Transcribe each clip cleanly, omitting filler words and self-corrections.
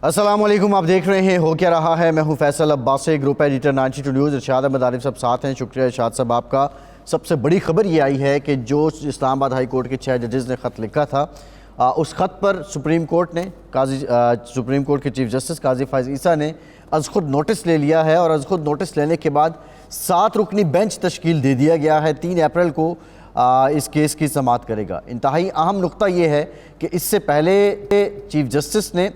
السلام علیکم، آپ دیکھ رہے ہیں ہو کیا رہا ہے۔ میں ہوں فیصل عباس، گروپ ایڈیٹر 92 نیوز۔ ارشاد احمد عارف صاحب ساتھ ہیں، شکریہ ارشاد صاحب آپ کا۔ سب سے بڑی خبر یہ آئی ہے کہ جو اسلام آباد ہائی کورٹ کے 6 ججز نے خط لکھا تھا، اس خط پر سپریم کورٹ کے چیف جسٹس قاضی فائز عیسیٰ نے از خود نوٹس لے لیا ہے، اور از خود نوٹس لینے کے بعد 7 رکنی بینچ تشکیل دے دیا گیا ہے۔ 3 اپریل کو اس کیس کی سماعت کرے گا۔ انتہائی اہم نقطہ یہ ہے کہ اس سے پہلے چیف جسٹس نے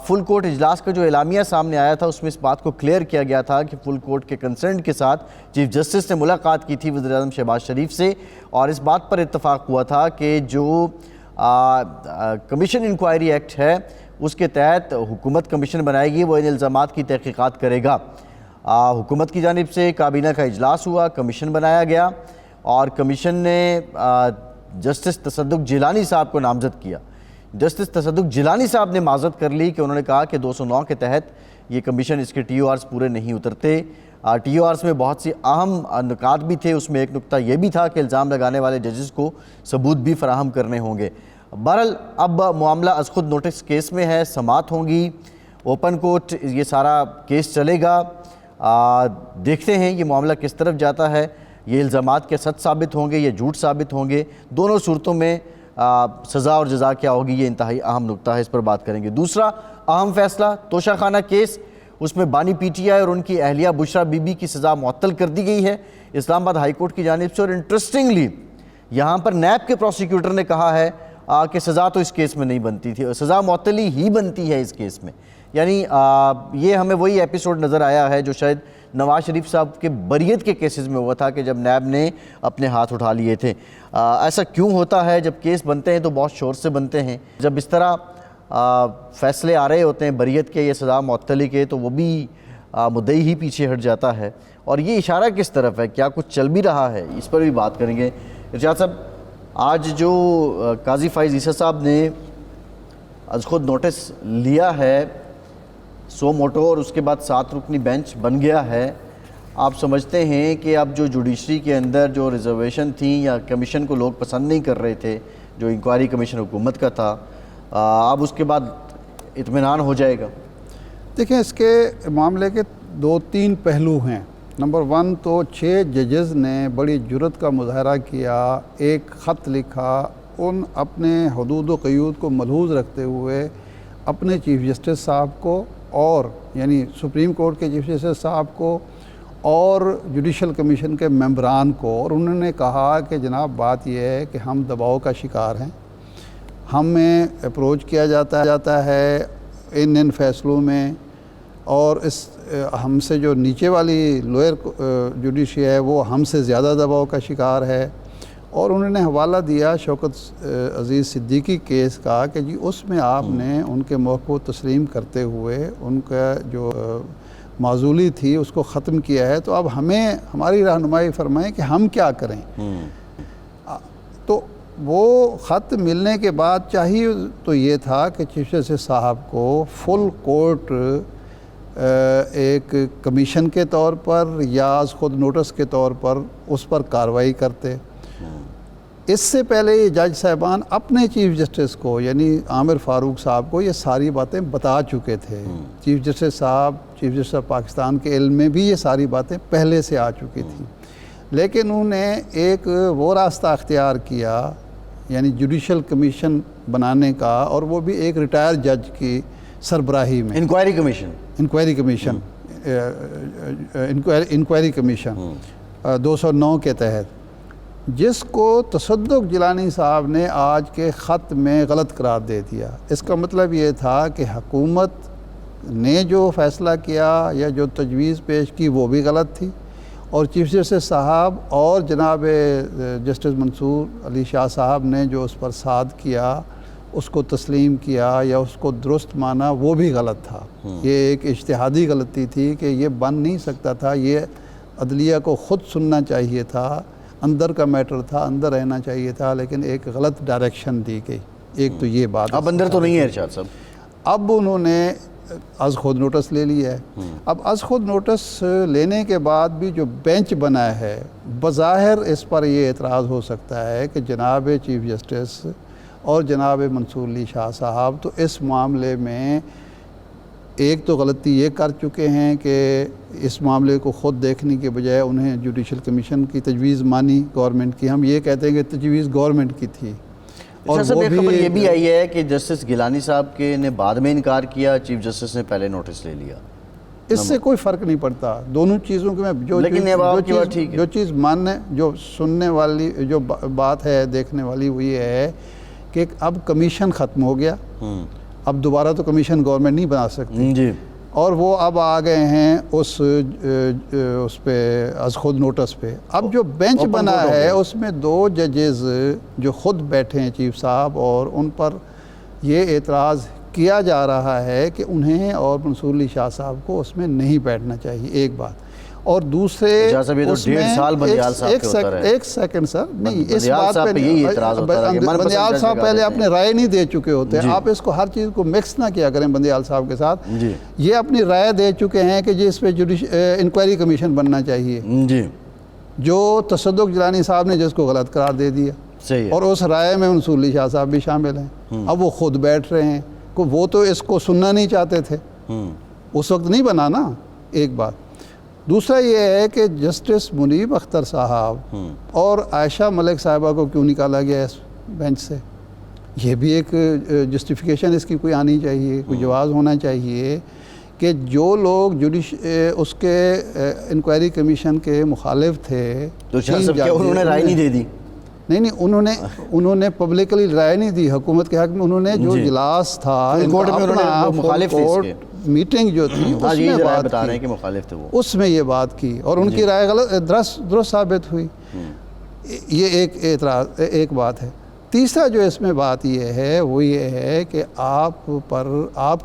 فل کورٹ اجلاس کا جو اعلامیہ سامنے آیا تھا، اس میں اس بات کو کلیئر کیا گیا تھا کہ فل کورٹ کے کنسرنٹ کے ساتھ چیف جسٹس نے ملاقات کی تھی وزیر اعظم شہباز شریف سے، اور اس بات پر اتفاق ہوا تھا کہ جو کمیشن انکوائری ایکٹ ہے اس کے تحت حکومت کمیشن بنائے گی، وہ ان الزامات کی تحقیقات کرے گا۔ حکومت کی جانب سے کابینہ کا اجلاس ہوا، کمیشن بنایا گیا، اور کمیشن نے جسٹس تصدق جیلانی صاحب کو نامزد کیا۔ جسٹس تصدق جیلانی صاحب نے معذرت کر لی کہ انہوں نے کہا کہ 209 کے تحت یہ کمیشن اس کے ٹی او آرز پورے نہیں اترتے۔ ٹی او آرز میں بہت سی اہم نکات بھی تھے، اس میں ایک نکتہ یہ بھی تھا کہ الزام لگانے والے ججز کو ثبوت بھی فراہم کرنے ہوں گے۔ بہرحال اب معاملہ از خود نوٹس کیس میں ہے، سماعت ہوں گی، اوپن کورٹ یہ سارا کیس چلے گا۔ دیکھتے ہیں یہ معاملہ کس طرف جاتا ہے، یہ الزامات کیا سچ ثابت ہوں گے یا جھوٹ ثابت ہوں گے، دونوں صورتوں میں سزا اور جزا کیا ہوگی، یہ انتہائی اہم نقطہ ہے، اس پر بات کریں گے۔ دوسرا اہم فیصلہ توشہ خانہ کیس، اس میں بانی پی ٹی آئی اور ان کی اہلیہ بشرا بی بی کی سزا معطل کر دی گئی ہے اسلام آباد ہائی کورٹ کی جانب سے، اور انٹرسٹنگلی یہاں پر نیب کے پروسیکیوٹر نے کہا ہے کہ سزا تو اس کیس میں نہیں بنتی تھی، سزا معطلی ہی بنتی ہے اس کیس میں۔ یعنی یہ ہمیں وہی ایپیسوڈ نظر آیا ہے جو شاید نواز شریف صاحب کے بریت کے کیسز میں ہوا تھا کہ جب نیب نے اپنے ہاتھ اٹھا لیے تھے۔ ایسا کیوں ہوتا ہے؟ جب کیس بنتے ہیں تو بہت شور سے بنتے ہیں، جب اس طرح فیصلے آ رہے ہوتے ہیں بریت کے یا سزا معطلی کے تو وہ بھی مدعی ہی پیچھے ہٹ جاتا ہے، اور یہ اشارہ کس طرف ہے؟ کیا کچھ چل بھی رہا ہے؟ اس پر بھی بات کریں گے۔ ارشاد صاحب، آج جو قاضی فائز عیسیٰ صاحب نے از خود نوٹس لیا ہے سو موٹو، اور اس کے بعد 7 رکنی بینچ بن گیا ہے، آپ سمجھتے ہیں کہ اب جو جوڈیشری کے اندر جو ریزرویشن تھی یا کمیشن کو لوگ پسند نہیں کر رہے تھے، جو انکوائری کمیشن حکومت کا تھا، اب اس کے بعد اطمینان ہو جائے گا؟ دیکھیں، اس کے معاملے کے 2-3 پہلو ہیں۔ نمبر 1 تو 6 ججز نے بڑی جرات کا مظاہرہ کیا، ایک خط لکھا، ان اپنے حدود و قیود کو ملحوظ رکھتے ہوئے اپنے چیف جسٹس صاحب کو، اور یعنی سپریم کورٹ کے چیف جسٹس صاحب کو اور جوڈیشل کمیشن کے ممبران کو، اور انہوں نے کہا کہ جناب بات یہ ہے کہ ہم دباؤ کا شکار ہیں، ہمیں اپروچ کیا جاتا ہے ان فیصلوں میں، اور اس ہم سے جو نیچے والی لوئر جوڈیشری ہے وہ ہم سے زیادہ دباؤ کا شکار ہے۔ اور انہوں نے حوالہ دیا شوکت عزیز صدیقی کیس کا کہ جی اس میں آپ نے ان کے موقف کو تسلیم کرتے ہوئے ان کا جو معزولی تھی اس کو ختم کیا ہے، تو اب ہمیں ہماری رہنمائی فرمائیں کہ ہم کیا کریں۔ تو وہ خط ملنے کے بعد چاہیے تو یہ تھا کہ چیف جسٹس صاحب کو فل کورٹ ایک کمیشن کے طور پر یا خود نوٹس کے طور پر اس پر کارروائی کرتے۔ اس سے پہلے یہ جج صاحبان اپنے چیف جسٹس کو یعنی عامر فاروق صاحب کو یہ ساری باتیں بتا چکے تھے۔ چیف جسٹس صاحب، چیف جسٹس آف پاکستان کے علم میں بھی یہ ساری باتیں پہلے سے آ چکی تھیں، لیکن انہوں نے ایک وہ راستہ اختیار کیا یعنی جوڈیشل کمیشن بنانے کا، اور وہ بھی ایک ریٹائر جج کی سربراہی میں، انکوائری کمیشن 209 کے تحت، جس کو تصدق جیلانی صاحب نے آج کے خط میں غلط قرار دے دیا۔ اس کا مطلب یہ تھا کہ حکومت نے جو فیصلہ کیا یا جو تجویز پیش کی وہ بھی غلط تھی، اور چیف جسٹس صاحب اور جناب جسٹس منصور علی شاہ صاحب نے جو اس پر صاد کیا، اس کو تسلیم کیا یا اس کو درست مانا، وہ بھی غلط تھا۔ یہ ایک اجتہادی غلطی تھی کہ یہ بن نہیں سکتا تھا، یہ عدلیہ کو خود سننا چاہیے تھا، اندر کا میٹر تھا، اندر رہنا چاہیے تھا، لیکن ایک غلط ڈائریکشن دی گئی۔ ایک تو یہ بات، اب اندر تو نہیں ہے ارشاد صاحب، اب انہوں نے از خود نوٹس لے لیا ہے۔ اب از خود نوٹس لینے کے بعد بھی جو بینچ بنا ہے، بظاہر اس پر یہ اعتراض ہو سکتا ہے کہ جناب چیف جسٹس اور جناب منصور علی شاہ صاحب تو اس معاملے میں ایک تو غلطی یہ کر چکے ہیں کہ اس معاملے کو خود دیکھنے کے بجائے انہیں جوڈیشل کمیشن کی تجویز مانی گورنمنٹ کی. ہم یہ کہتے ہیں کہ تجویز گورنمنٹ کی تھی. اور خبر یہ بھی آئی ہے کہ جسٹس گیلانی صاحب کے نے بعد میں انکار کیا, چیف جسٹس نے پہلے نوٹس لے لیا. اس سے کوئی فرق نہیں پڑتا, دونوں چیزوں کے میں جو چیز ماننے جو سننے والی جو بات ہے دیکھنے والی وہ یہ ہے کہ اب کمیشن ختم ہو گیا, اب دوبارہ تو کمیشن گورنمنٹ نہیں بنا سکتی جی, اور وہ اب آ گئے ہیں اس پہ از خود نوٹس پہ. اب جو بینچ بنا ہے اس میں 2 ججز جو خود بیٹھے ہیں چیف صاحب, اور ان پر یہ اعتراض کیا جا رہا ہے کہ انہیں اور منصور علی شاہ صاحب کو اس میں نہیں بیٹھنا چاہیے, ایک بات. اور دوسرے ایک سیکنڈ سر, نہیں اس بات پہ بندیال صاحب پہلے اپنے رائے نہیں دے چکے ہوتے, آپ اس کو ہر چیز کو مکس نہ کیا کریں بندیال صاحب کے ساتھ. یہ اپنی رائے دے چکے ہیں کہ جی اس پہ انکوائری کمیشن بننا چاہیے, جو تصدق جیلانی صاحب نے جس کو غلط قرار دے دیا, اور اس رائے میں منصور علی شاہ صاحب بھی شامل ہیں. اب وہ خود بیٹھ رہے ہیں, وہ تو اس کو سننا نہیں چاہتے تھے, اس وقت نہیں بنا نا, ایک بات. دوسرا یہ ہے کہ جسٹس منیب اختر صاحب اور عائشہ ملک صاحبہ کو کیوں نکالا گیا اس بینچ سے, یہ بھی ایک جسٹیفیکیشن اس کی کوئی آنی چاہیے, کوئی جواز ہونا چاہیے کہ جو لوگ اس کے انکوائری کمیشن کے مخالف تھے تو انہوں نے رائے نہیں دے دی. نہیں انہوں نے پبلکلی رائے نہیں دی حکومت کے حق میں. انہوں نے جو اجلاس تھا میٹنگ جو تھی اس میں بات کی, اس میں یہ بات کی, اور ان کی رائے درست ثابت ہوئی. یہ ایک اعتراض ایک بات ہے. تیسرا جو اس میں بات یہ ہے وہ یہ ہے کہ آپ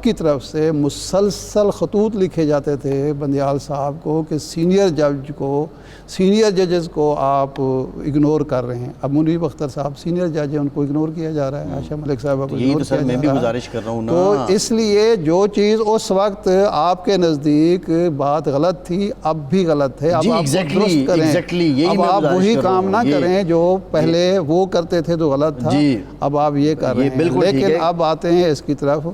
کی طرف سے مسلسل خطوط لکھے جاتے تھے بندیال صاحب کو کہ سینئر ججز کو آپ اگنور کر رہے ہیں. اب منیب اختر صاحب سینئر جج ہیں, ان کو اگنور کیا جا رہا ہے, عائشہ ملک صاحبہ کو اگنور کیا جا رہا ہے. تو اس لیے جو چیز اس وقت آپ کے نزدیک بات غلط تھی اب بھی غلط ہے. اب آپ درست کریں, اب آپ وہی کام نہ کریں جو پہلے وہ کرتے تھے تو غلط تھا, اب آپ یہ کر رہے ہیں. لیکن اب آتے ہیں اس کی طرف,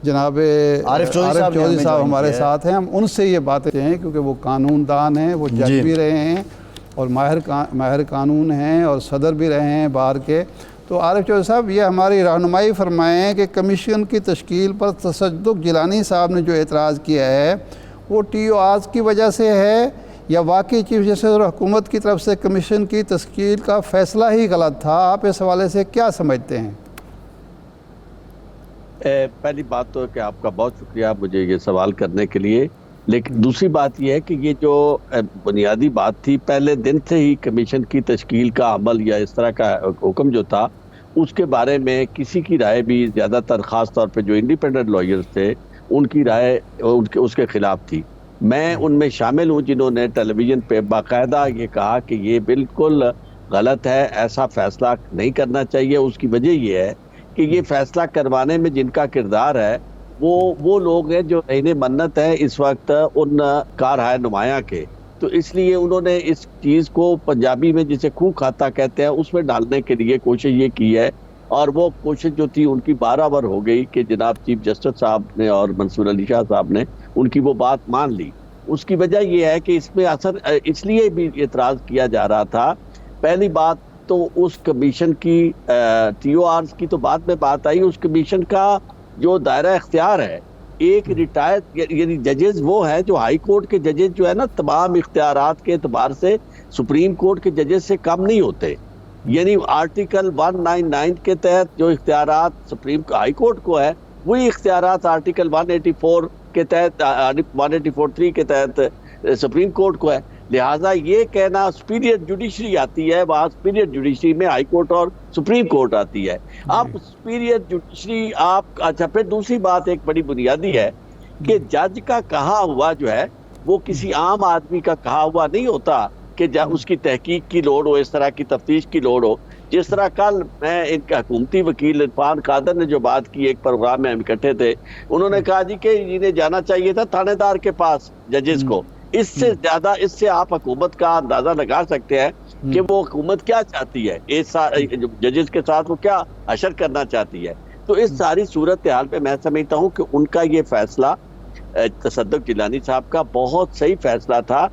جناب عارف چودھری صاحب ہمارے ساتھ ہیں, ہم ان سے یہ باتیں ہیں کیونکہ وہ قانون دان ہیں, وہ جج بھی رہے ہیں اور ماہر قانون ہیں اور صدر بھی رہے ہیں بار کے. تو عارف چودھری صاحب یہ ہماری رہنمائی فرمائیں کہ کمیشن کی تشکیل پر تصدق جیلانی صاحب نے جو اعتراض کیا ہے وہ ٹی او آرز کی وجہ سے ہے یا واقعی چیف جسٹس اور حکومت کی طرف سے کمیشن کی تشکیل کا فیصلہ ہی غلط تھا؟ آپ اس حوالے سے کیا سمجھتے ہیں؟ پہلی بات تو کہ آپ کا بہت شکریہ مجھے یہ سوال کرنے کے لیے. لیکن دوسری بات یہ ہے کہ یہ جو بنیادی بات تھی, پہلے دن سے ہی کمیشن کی تشکیل کا عمل یا اس طرح کا حکم جو تھا اس کے بارے میں کسی کی رائے بھی زیادہ تر خاص طور پہ جو انڈیپینڈنٹ لائرز تھے ان کی رائے اس کے خلاف تھی. میں ان میں شامل ہوں جنہوں نے ٹیلی ویژن پہ باقاعدہ یہ کہا کہ یہ بالکل غلط ہے, ایسا فیصلہ نہیں کرنا چاہیے. اس کی وجہ یہ ہے کہ یہ فیصلہ کروانے میں جن کا کردار ہے وہ لوگ ہیں جو رہن منت ہے اس وقت ان کارہائے نمایاں کے. تو اس لیے انہوں نے اس چیز کو پنجابی میں جسے خوں کھاتا کہتے ہیں اس میں ڈالنے کے لیے کوشش یہ کی ہے, اور وہ کوشش جو تھی ان کی برابر ہو گئی کہ جناب چیف جسٹس صاحب نے اور منصور علی شاہ صاحب نے ان کی وہ بات مان لی. اس کی وجہ یہ ہے کہ اس میں اثر اس لیے بھی اعتراض کیا جا رہا تھا. پہلی بات تو اس کمیشن کی ٹی او آرز کی تو بعد میں بات آئی, اس کمیشن کا جو دائرہ اختیار ہے ایک ریٹائرڈ یعنی ججز وہ ہیں جو ہائی کورٹ کے ججز جو ہے نا تمام اختیارات کے اعتبار سے سپریم کورٹ کے ججز سے کم نہیں ہوتے. یعنی آرٹیکل 199 کے تحت جو اختیارات سپریم ہائی کورٹ کو ہے وہی اختیارات آرٹیکل 184 کے تحت 184(3) کے تحت سپریم کورٹ کو ہے. لہٰذا یہ کہنا سپیریئر جوڈیشری آتی ہے, وہاں سپیریئر جوڈیشری میں ہائی کورٹ اور سپریم کورٹ آتی ہے. اب سپیریئر جوڈیشری اچھا پھر دوسری بات ایک بڑی بنیادی ہے کہ جج کا کہا ہوا جو ہے وہ کسی عام آدمی کا کہا ہوا نہیں ہوتا کہ اس کی تحقیق کی لوڑ ہو, اس طرح کی تفتیش کی لوڑ ہو. جس طرح کل میں ان کا حکومتی وکیل عرفان قادر نے جو بات کی ایک پروگرام میں ہم اکٹھے تھے, انہوں نے کہا جی کہ انہیں جانا چاہیے تھا تھانے دار کے پاس ججز کو. اس سے زیادہ اس سے آپ حکومت کا اندازہ لگا سکتے ہیں کہ وہ حکومت کیا چاہتی ہے, ججز کے ساتھ وہ کیا حشر کرنا چاہتی ہے. تو اس ساری صورتحال پہ میں سمجھتا ہوں کہ ان کا یہ فیصلہ تصدق جیلانی صاحب کا بہت صحیح فیصلہ تھا.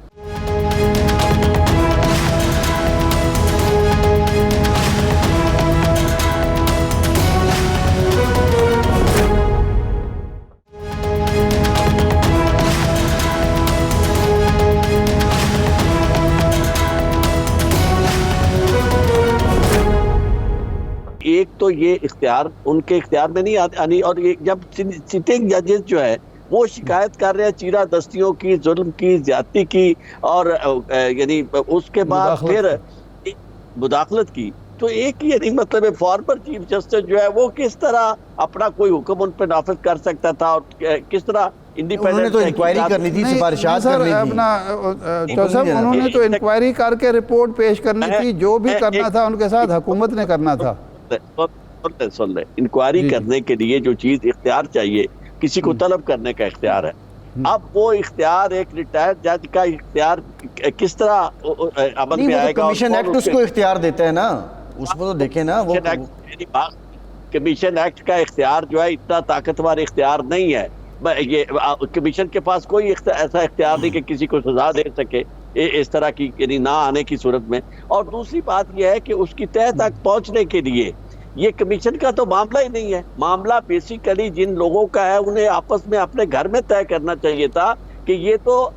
ایک تو یہ اختیار ان کے اختیار میں نہیں آتی, اور جب سٹنگ ججز جو ہے وہ شکایت کر رہے ہیں چیرہ دستیوں کی, ظلم کی, زیادتی کی, اور یعنی اس کے بعد پھر مداخلت کی, تو ایک یعنی مطلب فارمر چیف جسٹس جو ہے وہ کس طرح اپنا کوئی حکم ان پہ نافذ کر سکتا تھا, اور کس طرح انہوں نے تو انکوائری کرنی تھی, سفارشات کرنی تھی. انہوں نے تو انکوائری کر کے رپورٹ پیش کرنی تھی, جو بھی کرنا تھا ان کے ساتھ حکومت نے کرنا تھا. سن لیں, انکوائری کرنے کے لیے جو چیز اختیار چاہیے, کسی کو طلب کرنے کا اختیار ہے. اب وہ اختیار ایک ریٹائرڈ جج کا اختیار کس طرح عمل میں آئے گا؟ کمیشن ایکٹ اس کو اختیار دیتا ہے نا, اس کو تو دیکھیں نا. وہ کمیشن ایکٹ کا اختیار جو ہے اتنا طاقتور اختیار نہیں ہے. یہ کمیشن کے پاس کوئی ایسا اختیار نہیں کہ کسی کو سزا دے سکے اس طرح کی, یعنی نہ آنے کی صورت میں. اور دوسری بات یہ ہے کہ اس کی تہہ تک پہنچنے کے لیے یہ کمیشن کا تو معاملہ ہی نہیں ہے. معاملہ بیسیکلی جن لوگوں کا ہے انہیں آپس میں اپنے گھر میں طے کرنا چاہیے تھا کہ یہ تو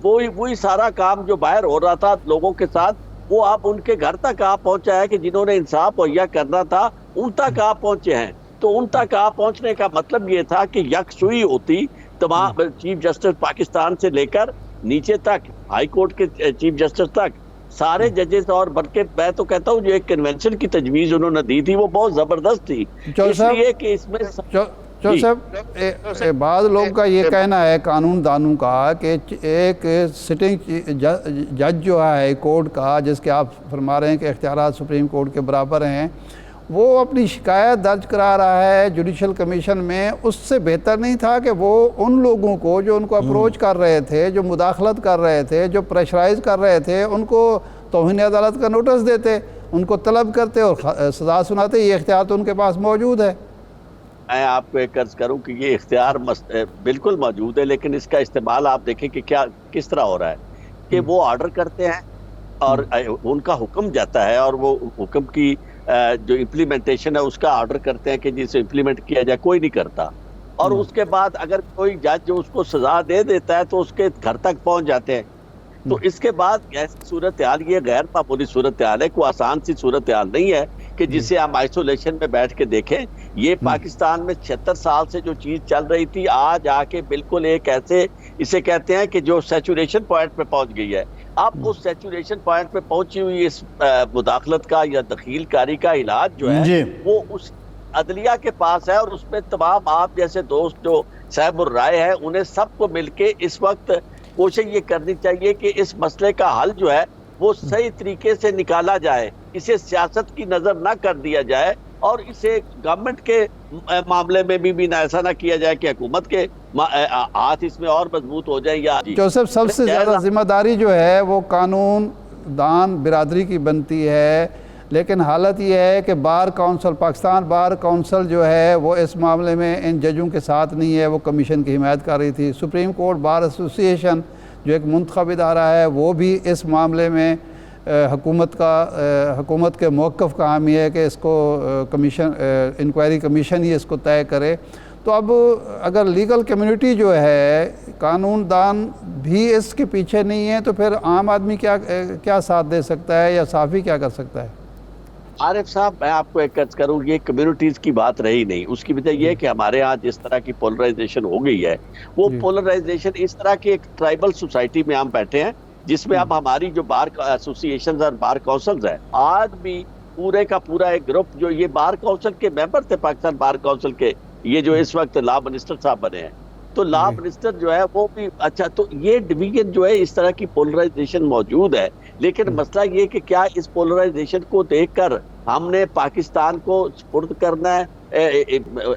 وہی سارا کام جو باہر ہو رہا تھا لوگوں کے ساتھ, وہ آپ ان کے گھر تک آپ پہنچا ہے کہ جنہوں نے انصاف مہیا کرنا تھا ان تک آپ پہنچے ہیں. تو ان تک آپ پہنچنے کا مطلب یہ تھا کہ یکسوئی ہوتی تمام چیف جسٹس پاکستان سے لے کر نیچے تک, ہائی کورٹ کے چیف جسٹس تک, سارے ججز. اور بلکہ میں تو کہتا ہوں جو ایک کنونشن کی تجویز انہوں نے دی تھی وہ بہت زبردست تھی, اس لیے کہ اس میں بعض لوگ کا یہ کہنا ہے قانون دانوں کا کہ ایک سٹنگ جج جو ہے ہائی کورٹ کا, جس کے آپ فرما رہے ہیں کہ اختیارات سپریم کورٹ کے برابر ہیں, وہ اپنی شکایت درج کرا رہا ہے جوڈیشل کمیشن میں. اس سے بہتر نہیں تھا کہ وہ ان لوگوں کو جو ان کو اپروچ کر رہے تھے, جو مداخلت کر رہے تھے, جو پریشرائز کر رہے تھے, ان کو توہین عدالت کا نوٹس دیتے, ان کو طلب کرتے اور سزا سناتے. یہ اختیار تو ان کے پاس موجود ہے. میں آپ کو ایک عرض کروں کہ یہ اختیار بالکل موجود ہے, لیکن اس کا استعمال آپ دیکھیں کہ کس طرح ہو رہا ہے کہ وہ آرڈر کرتے ہیں اور ان کا حکم جاتا ہے, اور وہ حکم کی جو امپلیمنٹیشن ہے اس کا آرڈر کرتے ہیں کہ جسے امپلیمنٹ کیا جائے, کوئی نہیں کرتا. اور اس کے بعد اگر کوئی جج جو اس کو سزا دے دیتا ہے تو اس کے گھر تک پہنچ جاتے ہیں. تو اس کے بعد ایسی صورتحال, یہ غیر معمولی صورتحال ہے, کوئی آسان سی صورتحال نہیں ہے کہ جسے ہم آئسولیشن میں بیٹھ کے دیکھیں. یہ پاکستان میں 76 سال سے جو چیز چل رہی تھی, آج آ کے بالکل ایک ایسے اسے کہتے ہیں کہ جو سیچوریشن پوائنٹ پہ پہنچ گئی ہے. اب اس سیچوریشن پوائنٹ پہ پہنچی ہوئی اس مداخلت کا یا دخیل کاری کا علاج جو ہے وہ اس عدلیہ کے پاس ہے, اور اس میں تمام آپ جیسے دوست جو صاحب الرائے ہیں انہیں سب کو مل کے اس وقت کوشش یہ کرنی چاہیے کہ اس مسئلے کا حل جو ہے وہ صحیح طریقے سے نکالا جائے, اسے سیاست کی نظر نہ کر دیا جائے, اور اسے گورنمنٹ کے معاملے میں بھی نہ ایسا نہ کیا جائے کہ حکومت کے ہاتھ اس میں اور مضبوط ہو جائیں. یا جوزف, سب سے زیادہ ذمہ داری جو ہے وہ قانون دان برادری کی بنتی ہے, لیکن حالت یہ ہے کہ bar council, Pakistan bar council جو ہے وہ اس معاملے میں ان ججوں کے ساتھ نہیں ہے, وہ کمیشن کی حمایت کر رہی تھی. سپریم کورٹ بار ایسوسی ایشن جو ایک منتخب ادارہ ہے وہ بھی اس معاملے میں حکومت کے موقف کا حامی ہے کہ اس کو کمیشن, انکوائری کمیشن ہی اس کو طے کرے. تو اب اگر لیگل کمیونٹی جو ہے, قانون دان بھی اس کے پیچھے نہیں ہے, تو پھر عام آدمی کیا ساتھ دے سکتا ہے یا صحافی کیا کر سکتا ہے؟ عارف صاحب, میں آپ کو ایک عرض کروں, یہ کمیونٹیز کی بات رہی نہیں. اس کی وجہ یہ ہے کہ ہمارے ہاں جس طرح کی پولرائزیشن ہو گئی ہے, وہ پولرائزیشن اس طرح کی ایک ٹرائبل سوسائٹی میں ہم بیٹھے ہیں جس میں اب ہماری جو بار ایسوسی ایشنز اور بار کونسلز ہیں, آج بھی پورے کا پورا ایک گروپ جو یہ بار کونسل کے ممبر تھے, پاکستان بار کونسل کے, یہ جو اس وقت لا منسٹر صاحب بنے ہیں, تو لا منسٹر جو ہے وہ بھی اچھا. تو یہ ڈویژن جو ہے, اس طرح کی پولرائزیشن موجود ہے, لیکن مسئلہ یہ کہ کیا اس پولرائزیشن کو دیکھ کر ہم نے پاکستان کو سپرد کرنا ہے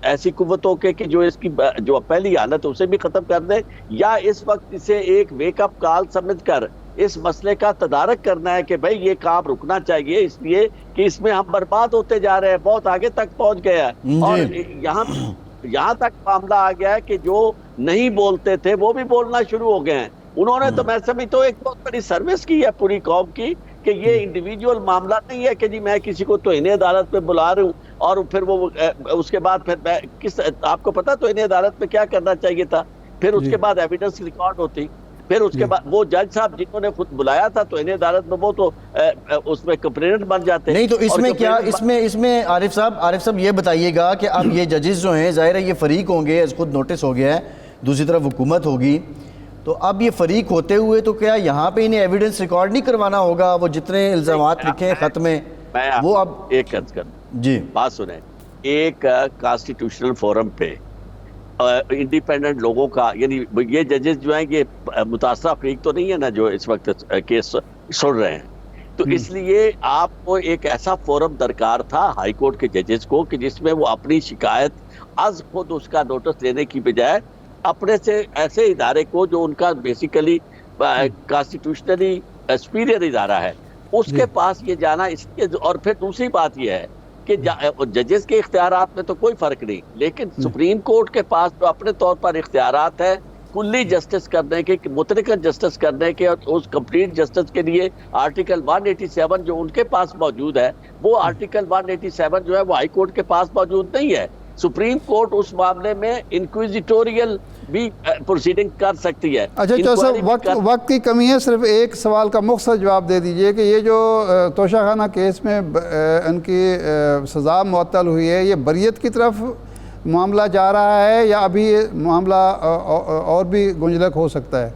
ایسی قوتوں کے کہ جو اس کی جو پہلی حالت اسے بھی ختم کر دیں, یا اس وقت اسے ایک ویک اپ کال سمجھ کر اس مسئلے کا تدارک کرنا ہے کہ بھئی یہ کام رکنا چاہیے, اس لیے کہ اس میں ہم برباد ہوتے جا رہے ہیں, بہت آگے تک پہنچ گیا ہے. اور یہاں تک معاملہ آ گیا ہے کہ جو نہیں بولتے تھے وہ بھی بولنا شروع ہو گئے ہیں. انہوں نے تو میں سمجھتا ہوں ایک بہت بڑی سروس کی ہے پوری قوم کی کہ یہ انڈیویجول معاملہ نہیں ہے کہ جی میں کسی کو توہین عدالت پہ بلا رہا ہوں اور پھر وہ اس کے بعد پھر آپ کو پتا توہین عدالت پہ کیا کرنا چاہیے تھا, پھر اس کے بعد ایویڈنس ریکارڈ ہوتی, پھر اس کے بعد وہ جج صاحب جنہوں نے خود بلایا تھا توہین عدالت میں وہ تو اس میں کمپلینٹ بن جاتے. نہیں تو اس میں کیا اس میں عارف صاحب یہ بتائیے گا کہ اب یہ ججز جو ہیں ظاہر ہے یہ فریق ہوں گے, خود نوٹس ہو گیا ہے, دوسری طرف حکومت ہوگی, تو اب یہ فریق ہوتے ہوئے تو کیا یہاں پہ انہیں ایویڈنس ریکارڈ نہیں کروانا ہوگا؟ وہ جتنے الزامات لکھے ہیں خط میں وہ اب ایک عرض کر جی بات سنیں, ایک کانسٹیٹیوشنل فورم پہ انڈیپینڈنٹ لوگوں کا, یعنی یہ ججز جو ہیں یہ متاثرہ فریق تو نہیں ہے نا جو اس وقت کیس سن رہے ہیں, تو اس لیے آپ کو ایک ایسا فورم درکار تھا ہائی کورٹ کے ججز کو کہ جس میں وہ اپنی شکایت از خود اس کا نوٹس لینے کی بجائے اپنے سے ایسے ادارے کو جو ان کا بیسیکلی کانسٹیٹیوشنلی سپیریئر ادارہ ہے اس کے پاس یہ جانا اس لیے. اور پھر دوسری بات یہ ہے کہ ججز کے اختیارات میں تو کوئی فرق نہیں, لیکن سپریم کورٹ کے پاس جو اپنے طور پر اختیارات ہیں کلی جسٹس کرنے کے, مطلقاً جسٹس کرنے کے, اور اس کمپلیٹ جسٹس کے لیے آرٹیکل 187 جو ان کے پاس موجود ہے وہ آرٹیکل 187 جو ہے وہ ہائی کورٹ کے پاس موجود نہیں ہے. سپریم کورٹ اس معاملے میں انکویزیٹوریل بھی پروسیڈنگ کر سکتی ہے. اچھا صاحب وقت کی کمی ہے, صرف ایک سوال کا مختصر جواب دے دیجئے کہ یہ جو توشہ خانہ کیس میں ان کی سزا معطل ہوئی ہے یہ بریت کی طرف معاملہ جا رہا ہے یا ابھی یہ معاملہ اور بھی گنجلک ہو سکتا ہے؟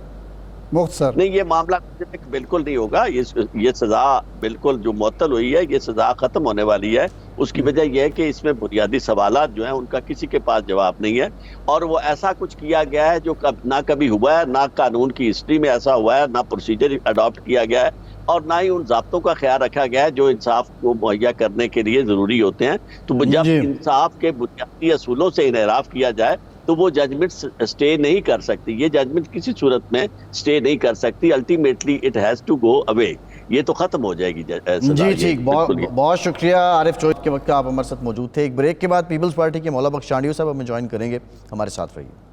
مختصر. نہیں, یہ معاملہ بالکل نہیں ہوگا, یہ سزا بالکل جو معطل ہوئی ہے یہ سزا ختم ہونے والی ہے. اس کی وجہ یہ ہے کہ اس میں بنیادی سوالات جو ہیں ان کا کسی کے پاس جواب نہیں ہے, اور وہ ایسا کچھ کیا گیا ہے جو نہ کبھی ہوا ہے, نہ قانون کی ہسٹری میں ایسا ہوا ہے, نہ پروسیجر اڈاپٹ کیا گیا ہے, اور نہ ہی ان ضابطوں کا خیال رکھا گیا ہے جو انصاف کو مہیا کرنے کے لیے ضروری ہوتے ہیں. تو جب انصاف کے بنیادی اصولوں سے انحراف کیا جائے تو وہ ججمنٹ سٹے نہیں کر سکتی, یہ ججمنٹ کسی صورت میں سٹے نہیں کر سکتی. Ultimately it has to go away, یہ تو ختم ہو جائے گی. جی ٹھیک, بہت شکریہ عارف چوہدری. کے وقت آپ ہمارے ساتھ موجود تھے. ایک بریک کے بعد پیپلز پارٹی کے مولا بخش چانڈیو صاحب ہمیں جوائن کریں گے, ہمارے ساتھ رہیے.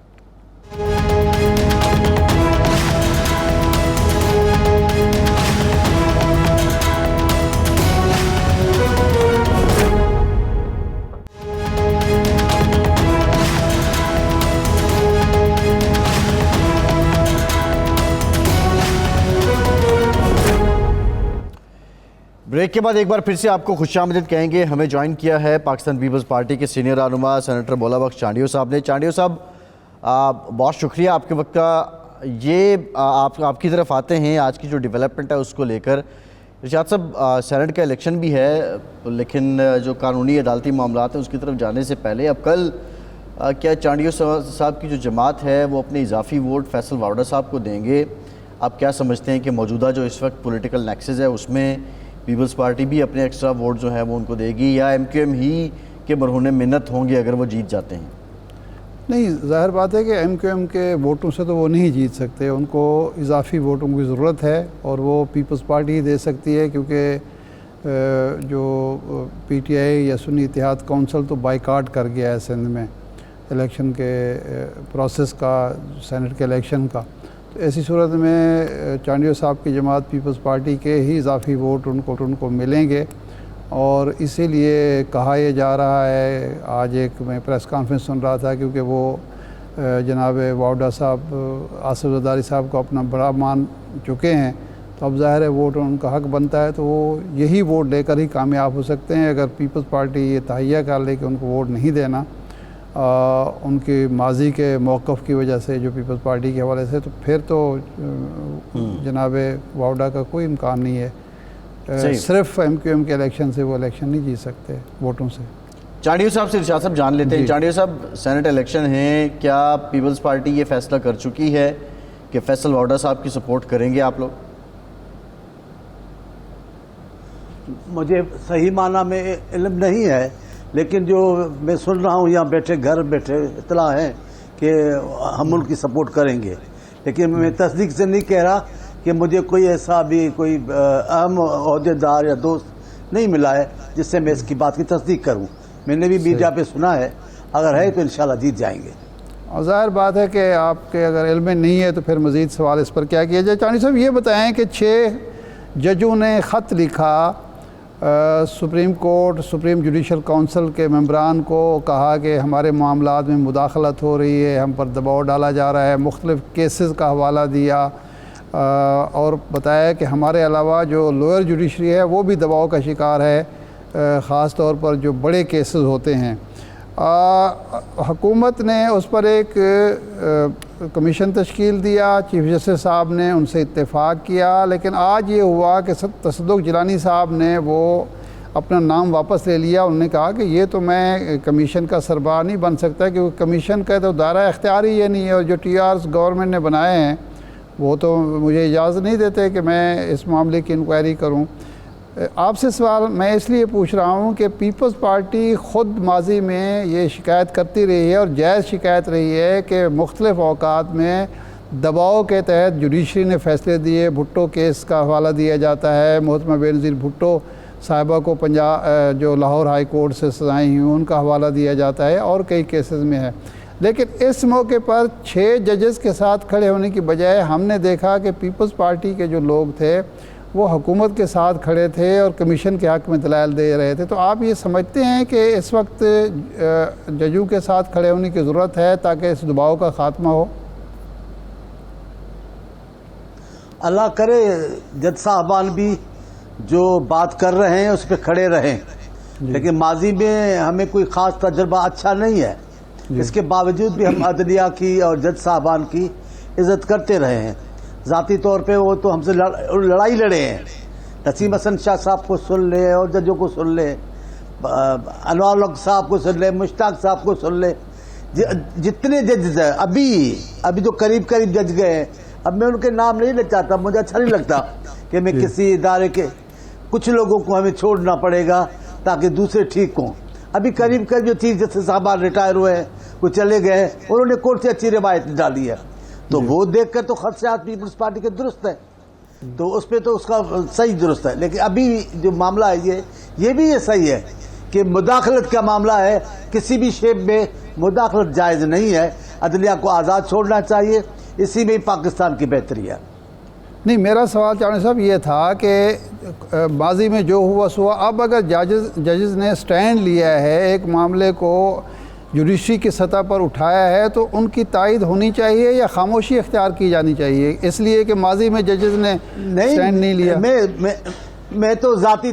بریک کے بعد ایک بار پھر سے آپ کو خوش آمدید کہیں گے. ہمیں جوائن کیا ہے پاکستان پیپلز پارٹی کے سینئر رہنما سینیٹر مولا بخش چانڈیو صاحب نے. چانڈیو صاحب بہت شکریہ آپ کے وقت کا. یہ آپ کی طرف آتے ہیں آج کی جو ڈیولپمنٹ ہے اس کو لے کر. ارشاد صاحب سینٹ کا الیکشن بھی ہے لیکن جو قانونی عدالتی معاملات ہیں اس کی طرف جانے سے پہلے اب کل کیا چانڈیو صاحب کی جو جماعت ہے وہ اپنے اضافی ووٹ فیصل واوڈا صاحب کو دیں گے؟ آپ کیا سمجھتے ہیں کہ موجودہ جو اس وقت پولیٹیکل نیکسز ہے اس میں پیپلز پارٹی بھی اپنے ایکسٹرا ووٹ جو ہے وہ ان کو دے گی, یا ایم کیو ایم ہی کے مرہون منت ہوں گے اگر وہ جیت جاتے ہیں؟ نہیں, ظاہر بات ہے کہ ایم کیو ایم کے ووٹوں سے تو وہ نہیں جیت سکتے, ان کو اضافی ووٹوں کی ضرورت ہے اور وہ پیپلز پارٹی ہی دے سکتی ہے, کیونکہ جو پی ٹی آئی یا سنی اتحاد کونسل تو بائیکاٹ کر گیا ہے سندھ میں الیکشن کے پروسیس کا, سینٹ کے الیکشن کا. تو ایسی صورت میں چانڈیو صاحب کی جماعت پیپلز پارٹی کے ہی اضافی ووٹ ان کو ملیں گے, اور اسی لیے کہا یہ جا رہا ہے. آج ایک میں پریس کانفرنس سن رہا تھا کیونکہ وہ جناب واوڈا صاحب آصف زرداری صاحب کو اپنا بڑا مان چکے ہیں, تو اب ظاہر ہے ووٹ ان کا حق بنتا ہے, تو وہ یہی ووٹ لے کر ہی کامیاب ہو سکتے ہیں. اگر پیپلز پارٹی یہ تہیہ کر لے کہ ان کو ووٹ نہیں دینا ان کی ماضی کے موقف کی وجہ سے جو پیپلز پارٹی کے حوالے سے, تو پھر تو جناب واوڈا کا کوئی امکان نہیں ہے. صرف ایم کیو ایم کے الیکشن سے وہ الیکشن نہیں جیت سکتے ووٹوں سے. چانڈیو صاحب سے ارشاد صاحب جان لیتے ہیں. چانڈیو صاحب سینٹ الیکشن ہیں, کیا پیپلز پارٹی یہ فیصلہ کر چکی ہے کہ فیصل واوڈا صاحب کی سپورٹ کریں گے آپ لوگ؟ مجھے صحیح معنی میں علم نہیں ہے, لیکن جو میں سن رہا ہوں یہاں گھر بیٹھے اطلاع ہے کہ ہم ان کی سپورٹ کریں گے, لیکن میں تصدیق سے نہیں کہہ رہا کہ مجھے کوئی ایسا بھی کوئی اہم عہدیدار یا دوست نہیں ملا ہے جس سے میں اس کی بات کی تصدیق کروں. میں نے بھی میڈیا پہ سنا ہے, اگر ہے تو انشاءاللہ جیت جائیں گے. اور ظاہر بات ہے کہ آپ کے اگر علم میں نہیں ہے تو پھر مزید سوال اس پر کیا کیا جائے. چانی صاحب یہ بتائیں کہ 6 ججوں نے خط لکھا supreme court supreme judicial council کے ممبران کو, کہا کہ ہمارے معاملات میں مداخلت ہو رہی ہے, ہم پر دباؤ ڈالا جا رہا ہے, مختلف کیسز کا حوالہ دیا اور بتایا کہ ہمارے علاوہ جو لوئر جوڈیشری ہے وہ بھی دباؤ کا شکار ہے, خاص طور پر جو بڑے کیسز ہوتے ہیں. حکومت نے اس پر ایک کمیشن تشکیل دیا, چیف جسٹس صاحب نے ان سے اتفاق کیا, لیکن آج یہ ہوا کہ تصدق جیلانی صاحب نے وہ اپنا نام واپس لے لیا. انہوں نے کہا کہ یہ تو میں کمیشن کا سربراہ نہیں بن سکتا کیونکہ کمیشن کا تو دائرہ اختیار ہی یہ نہیں ہے, اور جو ٹی آرز گورنمنٹ نے بنائے ہیں وہ تو مجھے اجازت نہیں دیتے کہ میں اس معاملے کی انکوائری کروں. آپ سے سوال میں اس لیے پوچھ رہا ہوں کہ پیپلز پارٹی خود ماضی میں یہ شکایت کرتی رہی ہے اور جائز شکایت رہی ہے کہ مختلف اوقات میں دباؤ کے تحت جوڈیشری نے فیصلے دیے. بھٹو کیس کا حوالہ دیا جاتا ہے, محترمہ بے نظیر بھٹو صاحبہ کو جو لاہور ہائی کورٹ سے سزائیں ہوئیں ان کا حوالہ دیا جاتا ہے, اور کئی کیسز میں ہے. لیکن اس موقع پر 6 ججز کے ساتھ کھڑے ہونے کی بجائے ہم نے دیکھا کہ پیپلز پارٹی کے جو لوگ تھے وہ حکومت کے ساتھ کھڑے تھے اور کمیشن کے حق میں دلائل دے رہے تھے. تو آپ یہ سمجھتے ہیں کہ اس وقت ججوں کے ساتھ کھڑے ہونے کی ضرورت ہے تاکہ اس دباؤ کا خاتمہ ہو؟ اللہ کرے جج صاحبان بھی جو بات کر رہے ہیں اس پہ کھڑے رہیں, لیکن ماضی میں ہمیں کوئی خاص تجربہ اچھا نہیں ہے. اس کے باوجود بھی ہم عدلیہ کی اور جج صاحبان کی عزت کرتے رہے ہیں. ذاتی طور پہ وہ تو ہم سے لڑائی لڑے ہیں. نسیم حسن شاہ صاحب کو سن لے اور ججوں کو سن لے, انوار الحق صاحب کو سن لے, مشتاق صاحب کو سن لے, جتنے ججز ہیں ابھی جو قریب جج گئے ہیں, اب میں ان کے نام نہیں لے چاہتا, مجھے اچھا نہیں لگتا کہ میں کسی ادارے کے کچھ لوگوں کو ہمیں چھوڑنا پڑے گا تاکہ دوسرے ٹھیک ہوں. ابھی قریب جو چیف جسٹس صاحبان ریٹائر ہوئے ہیں وہ چلے گئے, انہوں نے کورٹ سے اچھی روایت ڈالی ہے, تو وہ دیکھ کر تو خدشات پیپلز پارٹی کے درست ہے, تو اس پہ تو اس کا صحیح درست ہے. لیکن ابھی جو معاملہ ہے یہ بھی صحیح ہے کہ مداخلت کا معاملہ ہے, کسی بھی شیپ میں مداخلت جائز نہیں ہے. عدلیہ کو آزاد چھوڑنا چاہیے, اسی میں پاکستان کی بہتری ہے. نہیں, میرا سوال چانی صاحب یہ تھا کہ ماضی میں جو ہوا سوا, اب اگر ججز نے سٹینڈ لیا ہے, ایک معاملے کو جوڈیشری کی سطح پر اٹھایا ہے, تو ان کی تائید ہونی چاہیے یا خاموشی اختیار کی جانی چاہیے, اس لیے کہ ماضی میں ججز نے سٹینڈ نہیں لیا؟ میں تو ذاتی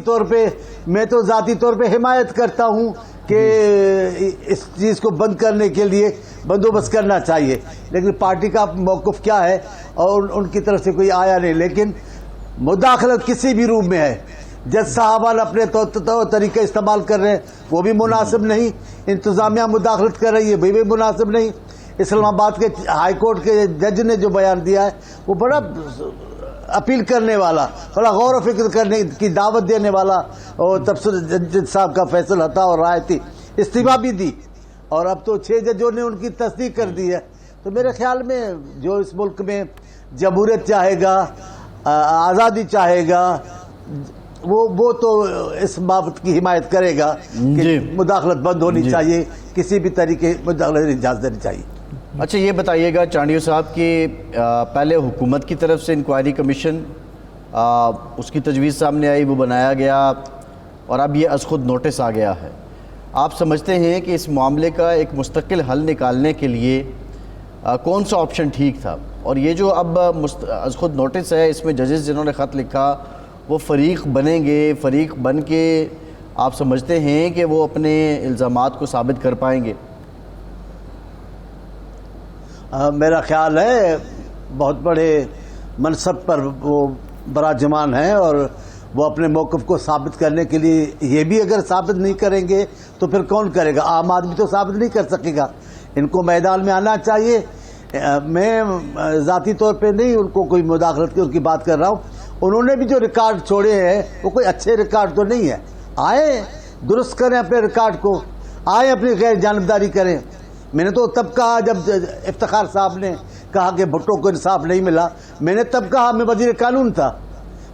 طور پہ حمایت کرتا ہوں کہ اس چیز کو بند کرنے کے لیے بندوبست کرنا چاہیے, لیکن پارٹی کا موقف کیا ہے اور ان کی طرف سے کوئی آیا نہیں. لیکن مداخلت کسی بھی روپ میں ہے, جج صاحبان اپنے طریقے استعمال کر رہے ہیں وہ بھی مناسب نہیں, انتظامیہ مداخلت کر رہی ہے وہ بھی مناسب نہیں. اسلام آباد کے ہائی کورٹ کے جج نے جو بیان دیا ہے وہ بڑا اپیل کرنے والا, بڑا غور و فکر کرنے کی دعوت دینے والا, اور تبصرہ جج صاحب کا فیصل تھا اور رائے تھی, استعفیٰ بھی دی, اور اب تو 6 ججوں نے ان کی تصدیق کر دی ہے. تو میرے خیال میں جو اس ملک میں جمہوریت چاہے گا, آزادی چاہے گا, وہ تو اس بابت کی حمایت کرے گا کہ مداخلت بند ہونی چاہیے, کسی بھی طریقے مداخلت اجازت دینی چاہیے. اچھا یہ بتائیے گا چانڈیو صاحب کہ پہلے حکومت کی طرف سے انکوائری کمیشن اس کی تجویز سامنے آئی, وہ بنایا گیا, اور اب یہ از خود نوٹس آ گیا ہے. آپ سمجھتے ہیں کہ اس معاملے کا ایک مستقل حل نکالنے کے لیے کون سا آپشن ٹھیک تھا؟ اور یہ جو اب از خود نوٹس ہے, اس میں ججز جنہوں نے خط لکھا وہ فریق بنیں گے, فریق بن کے آپ سمجھتے ہیں کہ وہ اپنے الزامات کو ثابت کر پائیں گے؟ میرا خیال ہے بہت بڑے منصب پر وہ براجمان ہیں, اور وہ اپنے موقف کو ثابت کرنے کے لیے یہ بھی اگر ثابت نہیں کریں گے تو پھر کون کرے گا؟ عام آدمی تو ثابت نہیں کر سکے گا. ان کو میدان میں آنا چاہیے. میں ذاتی طور پہ نہیں ان کو کوئی مداخلت کی ان کی بات کر رہا ہوں, انہوں نے بھی جو ریکارڈ چھوڑے ہیں وہ کوئی اچھے ریکارڈ تو نہیں ہے. آئے درست کریں اپنے ریکارڈ کو, آئے اپنی غیر جانبداری کریں. میں نے تو تب کہا جب افتخار صاحب نے کہا کہ بھٹو کو انصاف نہیں ملا, میں نے تب کہا, میں وزیر قانون تھا,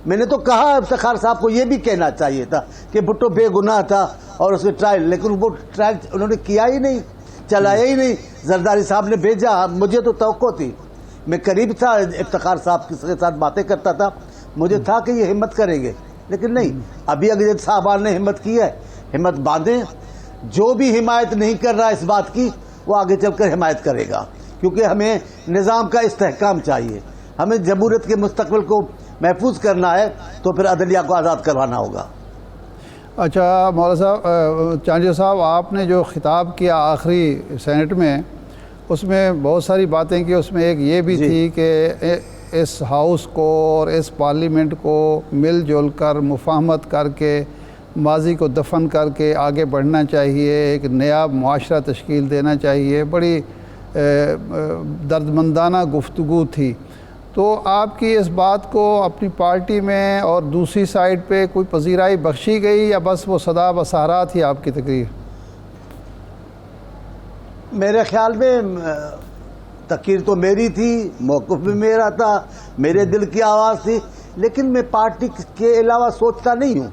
میں نے تو کہا افتخار صاحب کو یہ بھی کہنا چاہیے تھا کہ بھٹو بے گناہ تھا اور اس کے ٹرائل, لیکن وہ ٹرائل انہوں نے کیا ہی نہیں. چلایا ہی نہیں. زرداری صاحب نے بھیجا, مجھے تو توقع تھی, میں قریب تھا افتخار صاحب کے ساتھ باتیں کرتا تھا, مجھے تھا کہ یہ ہمت کریں گے, لیکن نہیں. ابھی اگر صاحبان نے ہمت کی ہے, ہمت باندھیں. جو بھی حمایت نہیں کر رہا اس بات کی, وہ آگے چل کر حمایت کرے گا, کیونکہ ہمیں نظام کا استحکام چاہیے. ہمیں جمہوریت کے مستقبل کو محفوظ کرنا ہے, تو پھر عدلیہ کو آزاد کروانا ہوگا. اچھا مولانا صاحب, چانجیو صاحب, آپ نے جو خطاب کیا آخری سینٹ میں, اس میں بہت ساری باتیں کی. اس میں ایک یہ بھی تھی کہ اس ہاؤس کو اور اس پارلیمنٹ کو مل جل کر مفاہمت کر کے ماضی کو دفن کر کے آگے بڑھنا چاہیے, ایک نیا معاشرہ تشکیل دینا چاہیے. بڑی دردمندانہ گفتگو تھی. تو آپ کی اس بات کو اپنی پارٹی میں اور دوسری سائیڈ پہ کوئی پذیرائی بخشی گئی, یا بس وہ صدا بصارہ تھی آپ کی تقریر؟ میرے خیال میں تقریر تو میری تھی, موقف بھی میرا تھا, میرے دل کی آواز تھی, لیکن میں پارٹی کے علاوہ سوچتا نہیں ہوں.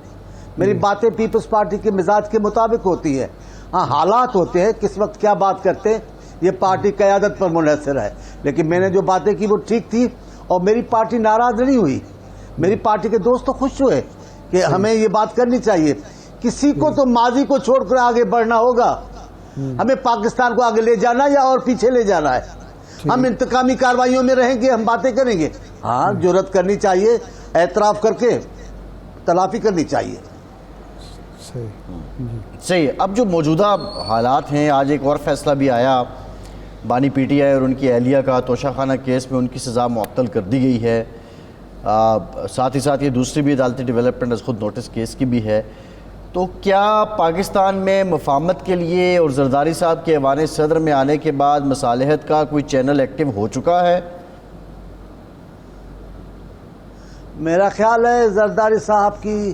میری باتیں پیپلز پارٹی کے مزاج کے مطابق ہوتی ہے. ہاں, حالات ہوتے ہیں, کس وقت کیا بات کرتے ہیں, یہ پارٹی قیادت پر منحصر ہے. لیکن میں نے جو باتیں کی وہ ٹھیک تھی, اور میری پارٹی ناراض نہیں ہوئی. میری پارٹی کے دوست تو خوش ہوئے کہ ہمیں یہ بات کرنی چاہیے. کسی کو تو ماضی کو چھوڑ کر آگے بڑھنا ہوگا. ہمیں پاکستان کو آگے لے جانا یا اور پیچھے لے جانا ہے. ہم انتقامی کارروائیوں میں رہیں گے, ہم باتیں کریں گے. ہاں, جرأت کرنی چاہیے, اعتراف کر کے تلافی کرنی چاہیے. صحیح. اب جو موجودہ حالات ہیں, آج ایک اور فیصلہ بھی آیا بانی پی ٹی آئی اور ان کی اہلیہ کا توشہ خانہ کیس میں ان کی سزا معطل کر دی گئی ہے. ساتھ ہی ساتھ یہ دوسری بھی عدالتی ڈیولپمنٹ از خود نوٹس کیس کی بھی ہے. تو کیا پاکستان میں مفاہمت کے لیے اور زرداری صاحب کے ایوان صدر میں آنے کے بعد مصالحت کا کوئی چینل ایکٹیو ہو چکا ہے؟ میرا خیال ہے زرداری صاحب کی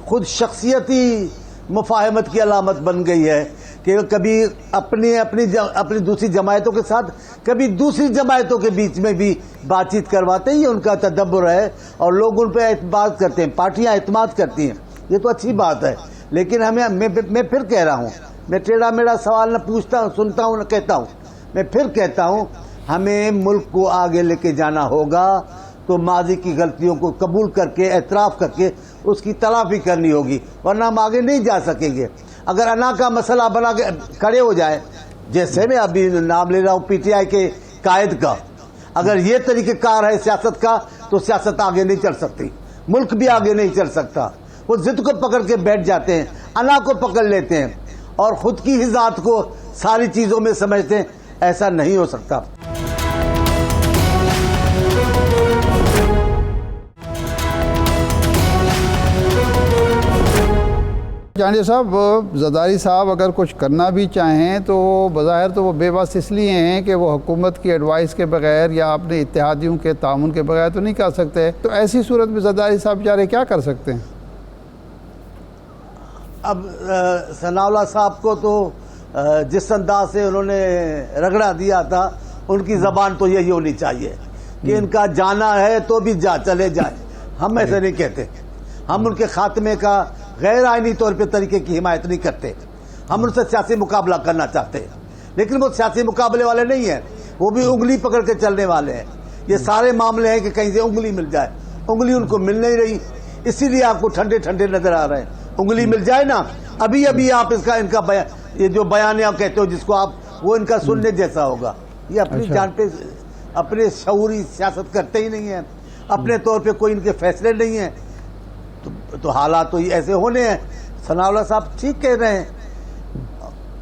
خود شخصیتی مفاہمت کی علامت بن گئی ہے کہ کبھی اپنی دوسری جماعتوں کے ساتھ, کبھی دوسری جماعتوں کے بیچ میں بھی بات چیت کرواتے ہیں. یہ ان کا تدبر ہے اور لوگ ان پہ اعتماد کرتے ہیں, پارٹیاں اعتماد کرتی ہیں. یہ تو اچھی بات ہے, لیکن میں پھر کہہ رہا ہوں, میں ٹیڑھا میڑا سوال نہ پوچھتا ہوں, سنتا ہوں نہ کہتا ہوں. میں پھر کہتا ہوں, ہمیں ملک کو آگے لے کے جانا ہوگا تو ماضی کی غلطیوں کو قبول کر کے, اعتراف کر کے اس کی تلافی کرنی ہوگی, ورنہ ہم آگے نہیں جا سکیں گے. اگر انا کا مسئلہ بنا کے کھڑے ہو جائے, جیسے میں ابھی نام لے رہا ہوں پی ٹی آئی کے قائد کا, اگر یہ طریقہ کار ہے سیاست کا, تو سیاست آگے نہیں چل سکتی, ملک بھی آگے نہیں چل سکتا. وہ ضد کو پکڑ کے بیٹھ جاتے ہیں, انا کو پکڑ لیتے ہیں اور خود کی ہی ذات کو ساری چیزوں میں سمجھتے ہیں. ایسا نہیں ہو سکتا. چانجیو صاحب, زرداری صاحب اگر کچھ کرنا بھی چاہیں تو بظاہر تو وہ بے بس اس لیے ہیں کہ وہ حکومت کی ایڈوائس کے بغیر یا اپنے اتحادیوں کے تعاون کے بغیر تو نہیں کر سکتے. تو ایسی صورت میں زرداری صاحب بیچارے کیا کر سکتے ہیں؟ اب ثناء اللہ صاحب کو تو جس انداز سے انہوں نے رگڑا دیا تھا, ان کی زبان تو یہی ہونی چاہیے کہ ان کا جانا ہے تو بھی چلے جائے. ہم ایسے نہیں کہتے. ہم ان کے خاتمے کا غیر آئینی طور پہ طریقے کی حمایت نہیں کرتے. ہم ان سے سیاسی مقابلہ کرنا چاہتے ہیں, لیکن وہ سیاسی مقابلے والے نہیں ہیں, وہ بھی انگلی پکڑ کے چلنے والے ہیں. یہ سارے معاملے ہیں کہ کہیں سے انگلی مل جائے. انگلی ان کو مل نہیں رہی, اسی لیے آپ کو ٹھنڈے ٹھنڈے نظر آ رہے ہیں. انگلی مل جائے نا, ابھی آپ ان کا یہ جو بیان آپ کہتے ہو جس کو آپ, وہ ان کا سننے جیسا ہوگا. یہ اپنی جان پہ اپنے شعوری سیاست کرتے ہی نہیں ہیں, اپنے طور پہ کوئی ان کے فیصلے نہیں ہیں. تو حالات تو ایسے ہونے ہیں. ثناء اللہ صاحب ٹھیک کہہ رہے ہیں.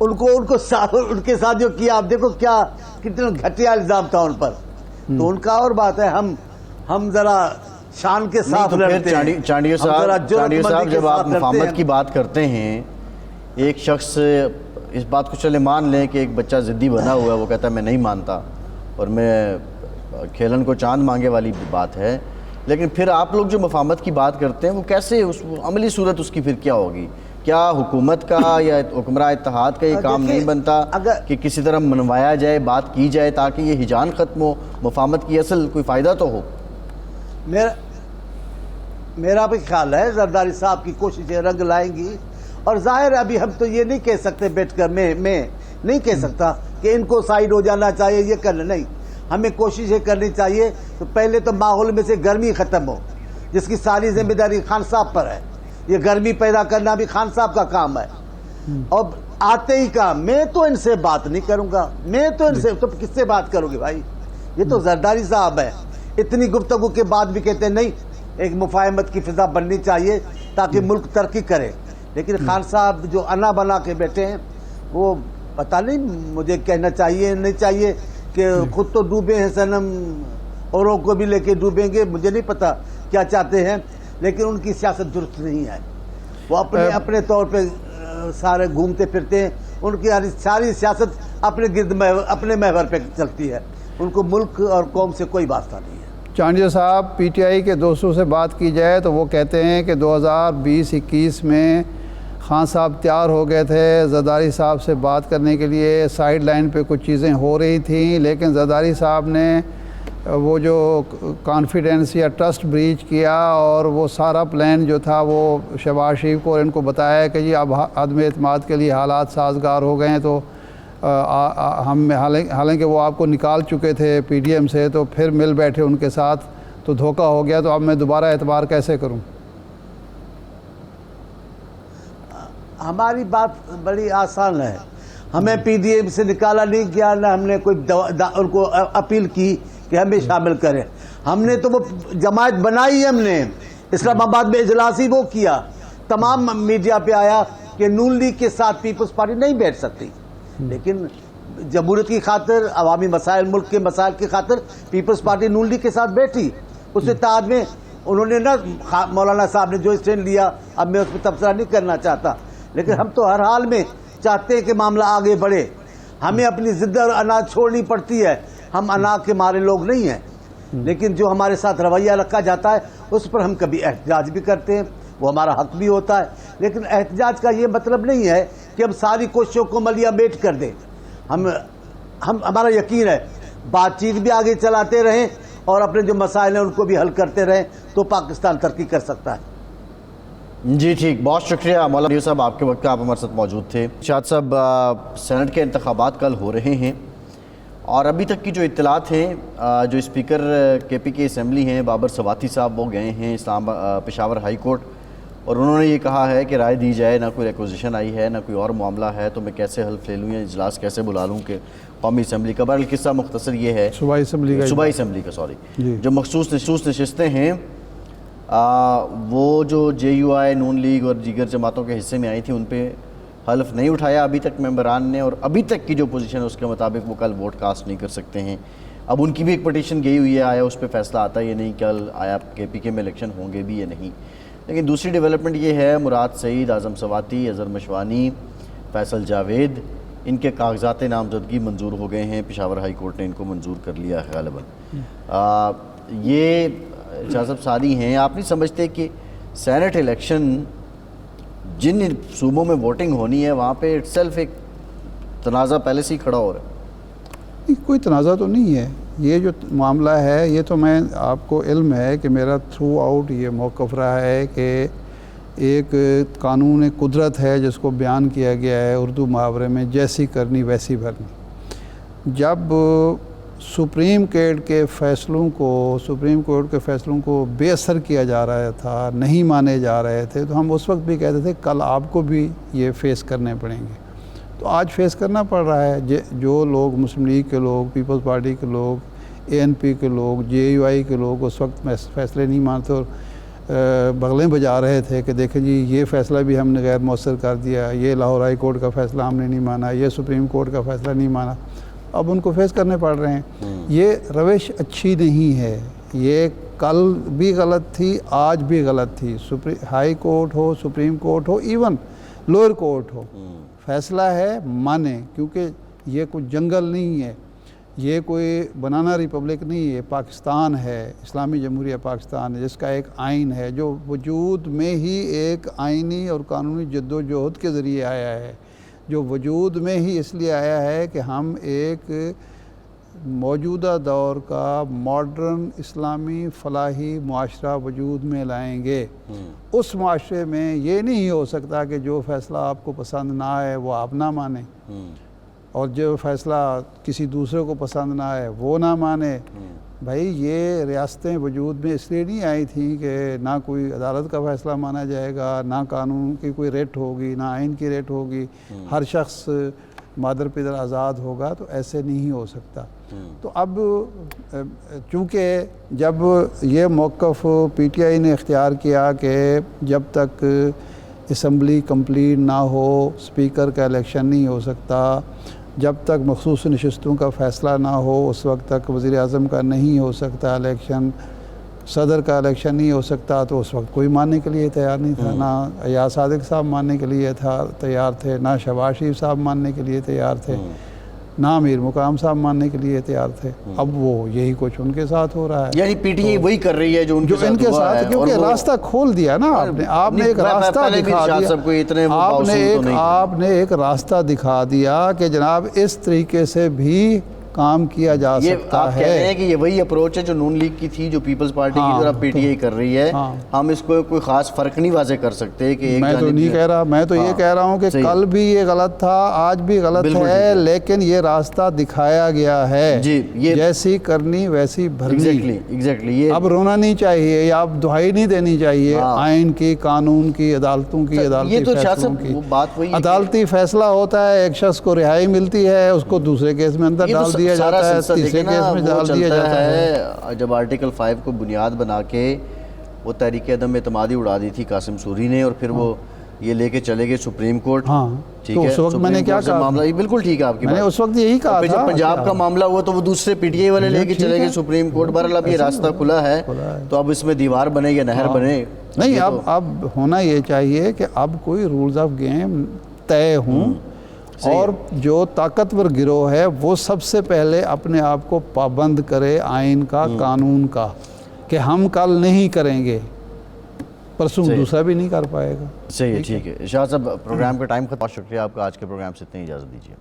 ان کے ساتھ جو کیا, آپ دیکھو کیا کتنا گھٹیا الزام تھا ان پر. تو ان کا اور بات ہے, ہم ذرا شان کے ساتھ لڑتے ہیں. چانڈیو صاحب, جب آپ مفاہمت کی بات کرتے ہیں, ایک شخص اس بات کو چلے مان لیں کہ ایک بچہ ضدی بنا ہوا ہے, وہ کہتا ہے میں نہیں مانتا اور میں کھیلن کو چاند مانگے والی بات ہے. لیکن پھر آپ لوگ جو مفاہمت کی بات کرتے ہیں, وہ کیسے عملی صورت اس کی پھر کیا ہوگی؟ کیا حکومت کا یا حکمراں اتحاد کا یہ کام نہیں بنتا کہ کسی طرح منوایا جائے, بات کی جائے تاکہ یہ ہجان ختم ہو, مفاہمت کی اصل کوئی فائدہ تو ہو؟ میرا بھی خیال ہے زرداری صاحب کی کوششیں رنگ لائیں گی. اور ظاہر ابھی ہم تو یہ نہیں کہہ سکتے بیٹھ کر میں نہیں کہہ سکتا کہ ان کو سائیڈ ہو جانا چاہیے، یہ کرنا نہیں. ہمیں کوشش یہ کرنی چاہیے تو پہلے تو ماحول میں سے گرمی ختم ہو، جس کی ساری ذمہ داری خان صاحب پر ہے. یہ گرمی پیدا کرنا بھی خان صاحب کا کام ہے. اور آتے ہی کہا میں تو ان سے بات نہیں کروں گا، میں تو ان سے، تو کس سے بات کرو گے بھائی؟ یہ تو زرداری صاحب ہے. اتنی گفتگو کے بعد بھی کہتے ہیں نہیں، ایک مفاہمت کی فضا بننی چاہیے تاکہ ملک ترقی کرے. لیکن خان صاحب جو انا بنا کے بیٹھے ہیں، وہ پتہ نہیں مجھے کہنا چاہیے نہیں چاہیے کہ خود تو ڈوبے ہیں صنم، اوروں کو بھی لے کے ڈوبیں گے. مجھے نہیں پتا کیا چاہتے ہیں، لیکن ان کی سیاست درست نہیں ہے. وہ اپنے طور پہ سارے گھومتے پھرتے ہیں. ان کی ساری سیاست اپنے گرد اپنے محور پہ چلتی ہے. ان کو ملک اور قوم سے کوئی واسطہ نہیں ہے. چانڈیا صاحب، پی ٹی آئی کے دوستوں سے بات کی جائے تو وہ کہتے ہیں کہ 2020-21 میں خان صاحب تیار ہو گئے تھے زرداری صاحب سے بات کرنے کے لیے. سائیڈ لائن پہ کچھ چیزیں ہو رہی تھیں، لیکن زرداری صاحب نے وہ جو کانفیڈنس یا ٹرسٹ بریچ کیا، اور وہ سارا پلان جو تھا وہ شہباز شریف کو اور ان کو بتایا کہ جی اب عدم اعتماد کے لیے حالات سازگار ہو گئے ہیں. تو ہم حالانکہ وہ آپ کو نکال چکے تھے پی ڈی ایم سے، تو پھر مل بیٹھے ان کے ساتھ تو دھوکہ ہو گیا. تو اب میں دوبارہ اعتبار کیسے کروں؟ ہماری بات بڑی آسان ہے. ہمیں پی ڈی ایم سے نکالا نہیں گیا، نہ ہم نے کوئی ان کو اپیل کی کہ ہمیں شامل کریں. ہم نے تو وہ جماعت بنائی، ہم نے اسلام آباد میں اجلاس ہی وہ کیا. تمام میڈیا پہ آیا کہ نون لیگ کے ساتھ پیپلز پارٹی نہیں بیٹھ سکتی، لیکن جمہوریت کی خاطر، عوامی مسائل، ملک کے مسائل کی خاطر پیپلز پارٹی نون لیگ کے ساتھ بیٹھی. اس اتحاد میں انہوں نے نا مولانا صاحب نے جو اسٹینڈ لیا، اب میں اس پہ تبصرہ نہیں کرنا چاہتا، لیکن ہم تو ہر حال میں چاہتے ہیں کہ معاملہ آگے بڑھے. ہمیں اپنی ضد اور انا چھوڑنی پڑتی ہے. ہم انا کے مارے لوگ نہیں ہیں، لیکن جو ہمارے ساتھ رویہ رکھا جاتا ہے اس پر ہم کبھی احتجاج بھی کرتے ہیں، وہ ہمارا حق بھی ہوتا ہے. لیکن احتجاج کا یہ مطلب نہیں ہے کہ ہم ساری کوششوں کو ملیا میٹ کر دیں. ہمارا یقین ہے بات چیت بھی آگے چلاتے رہیں اور اپنے جو مسائل ہیں ان کو بھی حل کرتے رہیں تو پاکستان ترقی کر سکتا ہے. جی ٹھیک، بہت شکریہ مولانا صاحب، آپ کے وقت آپ ہمارے ساتھ موجود تھے. شاہد صاحب، سینٹ کے انتخابات کل ہو رہے ہیں اور ابھی تک کی جو اطلاعات ہیں، جو اسپیکر کے پی کے اسمبلی ہیں بابر سواتی صاحب، وہ گئے ہیں پشاور ہائی کورٹ اور انہوں نے یہ کہا ہے کہ رائے دی جائے. نہ کوئی ریکوزیشن آئی ہے، نہ کوئی اور معاملہ ہے، تو میں کیسے حلف لے لوں یا اجلاس کیسے بلا لوں کہ قومی اسمبلی کا. بہرحال قصہ مختصر یہ ہے، صوبائی اسمبلی کا جو مخصوص نشستیں ہیں وہ جو جے یو آئی، نون لیگ اور دیگر جماعتوں کے حصے میں آئی تھیں، ان پہ حلف نہیں اٹھایا ابھی تک ممبران نے، اور ابھی تک کی جو پوزیشن ہے اس کے مطابق وہ کل ووٹ کاسٹ نہیں کر سکتے ہیں. اب ان کی بھی ایک پٹیشن گئی ہوئی ہے، آیا اس پہ فیصلہ آتا ہے یا نہیں، کل آیا کے پی کے میں الیکشن ہوں گے بھی یا نہیں. لیکن دوسری ڈیولپمنٹ یہ ہے، مراد سعید، اعظم سواتی، اظہر مشوانی، فیصل جاوید، ان کے کاغذات نامزدگی منظور ہو گئے ہیں. پشاور ہائی کورٹ نے ان کو منظور کر لیا ہے غالباً. یہ شاہ صاحب ساری ہیں. آپ نہیں سمجھتے کہ سینٹ الیکشن جن صوبوں میں ووٹنگ ہونی ہے وہاں پہ اٹ سیلف ایک تنازع پہلے سے ہی کھڑا ہو رہا ہے؟ کوئی تنازع تو نہیں ہے. یہ جو معاملہ ہے، یہ تو میں آپ کو علم ہے کہ میرا تھرو آؤٹ یہ موقف رہا ہے کہ ایک قانون قدرت ہے جس کو بیان کیا گیا ہے اردو محاورے میں، جیسی کرنی ویسی بھرنی. جب سپریم کورٹ کے فیصلوں کو بے اثر کیا جا رہا تھا، نہیں مانے جا رہے تھے، تو ہم اس وقت بھی کہتے تھے کل آپ کو بھی یہ فیس کرنے پڑیں گے. تو آج فیس کرنا پڑ رہا ہے. جو لوگ مسلم لیگ کے لوگ، پیپلز پارٹی کے لوگ، اے این پی کے لوگ، جے یو آئی کے لوگ اس وقت فیصلے نہیں مانتے اور بغلیں بجا رہے تھے کہ دیکھیں جی یہ فیصلہ بھی ہم نے غیر مؤثر کر دیا، یہ لاہور ہائی کورٹ کا فیصلہ ہم نے نہیں مانا، یہ سپریم کورٹ کا فیصلہ نہیں مانا، اب ان کو فیس کرنے پڑ رہے ہیں. یہ روش اچھی نہیں ہے. یہ کل بھی غلط تھی، آج بھی غلط تھی. ہائی کورٹ ہو، سپریم کورٹ ہو، ایون لوئر کورٹ ہو، فیصلہ ہے مانے، کیونکہ یہ کوئی جنگل نہیں ہے، یہ کوئی بنانا ریپبلک نہیں ہے. پاکستان ہے، اسلامی جمہوریہ پاکستان ہے، جس کا ایک آئین ہے جو وجود میں ہی ایک آئینی اور قانونی جدوجہد کے ذریعے آیا ہے، جو وجود میں ہی اس لیے آیا ہے کہ ہم ایک موجودہ دور کا ماڈرن اسلامی فلاحی معاشرہ وجود میں لائیں گے. اس معاشرے میں یہ نہیں ہو سکتا کہ جو فیصلہ آپ کو پسند نہ آئے وہ آپ نہ مانیں. اور جو فیصلہ کسی دوسرے کو پسند نہ آئے وہ نہ مانے. بھائی یہ ریاستیں وجود میں اس لیے نہیں آئی تھیں کہ نہ کوئی عدالت کا فیصلہ مانا جائے گا، نہ قانون کی کوئی ریٹ ہوگی، نہ آئین کی ریٹ ہوگی، ہر شخص مادر پدر آزاد ہوگا، تو ایسے نہیں ہو سکتا. تو اب چونکہ جب یہ موقف پی ٹی آئی نے اختیار کیا کہ جب تک اسمبلی کمپلیٹ نہ ہو اسپیکر کا الیکشن نہیں ہو سکتا، جب تک مخصوص نشستوں کا فیصلہ نہ ہو اس وقت تک وزیر اعظم کا نہیں ہو سکتا الیکشن، صدر کا الیکشن نہیں ہو سکتا، تو اس وقت کوئی ماننے کے لیے تیار نہیں تھا. نہ ایاز صادق صاحب ماننے کے لیے تیار تھے، نہ شہباز شریف صاحب ماننے کے لیے تیار تھے، نہ امیر مقام صاحب ماننے کے لیے تیار تھے. اب وہ یہی کچھ ان کے ساتھ ہو رہا ہے، یعنی پی ٹی آئی وہی کر رہی ہے جو ان کے ساتھ ہے، کیونکہ راستہ کھول دیا نا آپ نے ایک راستہ دکھا دیا، آپ نے ایک راستہ دکھا دیا کہ جناب اس طریقے سے بھی کام کیا جا سکتا آپ کہہ رہے ہیں کہ یہ وہی اپروچ ہے جو نون لیگ کی تھی، جو پیپلز پارٹی کی طرف پی ٹی آئی کر رہی ہے. ہم اس کو کوئی خاص فرق نہیں واضح کر سکتے کہ میں تو نہیں کہہ رہا، میں تو یہ کہہ رہا ہوں کہ کل بھی یہ غلط تھا، آج بھی غلط ہے، لیکن یہ راستہ دکھایا گیا ہے. جیسی کرنی ویسی بھرنی. اب رونا نہیں چاہیے یا اب دہائی نہیں دینی چاہیے آئین کی، قانون کی، عدالتوں کی، عدالتی فیصلوں کی. عدالتی فیصلہ ہوتا ہے، ایک شخص کو رہائی ملتی ہے، اس کو دوسرے کیس میں اندر ڈال دیا جاتا ہے، تیسرے کیس میں ڈال دیا جاتا ہے. جب آرٹیکل 5 کو بنیاد بنا کے وہ تحریک عدم اعتمادی اڑا دی تھی قاسم سوری نے، اور پھر وہ یہ لے کے چلے گئے سپریم کورٹ. ٹھیک ہے، اس وقت میں نے کیا کہا، معاملہ بالکل ٹھیک ہے آپ کی، میں نے اس وقت یہی کہا تھا. جب پنجاب کا معاملہ ہوا تو وہ دوسرے پی ٹی آئی والے لے کے چلے گئے سپریم کورٹ. بہرحال اب یہ راستہ کھلا ہے، تو اب اس میں دیوار بنے یا نہر بنے نہیں. اب ہونا یہ چاہیے کہ اب کوئی رولز آف گیم طے ہوں، اور جو طاقتور گروہ ہے وہ سب سے پہلے اپنے آپ کو پابند کرے آئین کا، قانون کا، کہ ہم کل نہیں کریں گے، پرسوں دوسرا بھی نہیں کر پائے گا. صحیح ہے، ٹھیک ہے. شاہ صاحب پروگرام کا ٹائم ختم. بہت شکریہ آپ کا. آج کے پروگرام سے اتنی اجازت دیجیے.